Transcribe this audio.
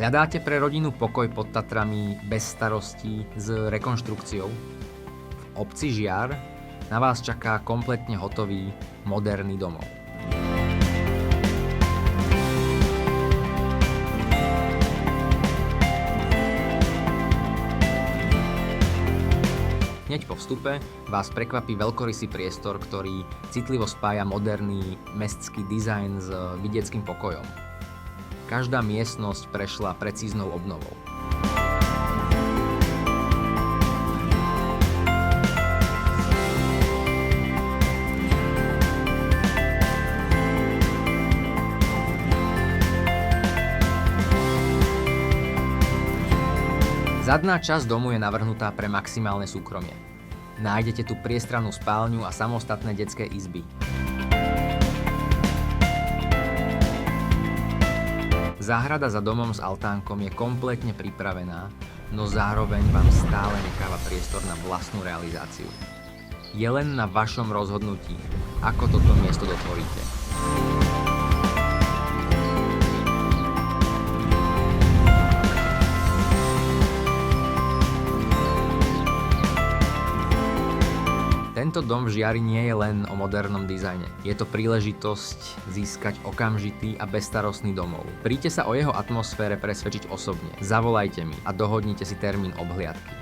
Hľadáte pre rodinu pokoj pod Tatrami bez starostí s rekonštrukciou? V obci Žiar na vás čaká kompletne hotový, moderný domov. Hneď po vstupe vás prekvapí veľkorysý priestor, ktorý citlivo spája moderný mestský dizajn s vidieckým pokojom. Každá miestnosť prešla precíznou obnovou. Zadná časť domu je navrhnutá pre maximálne súkromie. Nájdete tu priestrannú spálňu a samostatné detské izby. Záhrada za domom s altánkom je kompletne pripravená, no zároveň vám stále necháva priestor na vlastnú realizáciu. Je len na vašom rozhodnutí, ako toto miesto dotvoríte. Tento dom v Žiari nie je len o modernom dizajne. Je to príležitosť získať okamžitý a bezstarostný domov. Príďte sa o jeho atmosfére presvedčiť osobne. Zavolajte mi a dohodnite si termín obhliadky.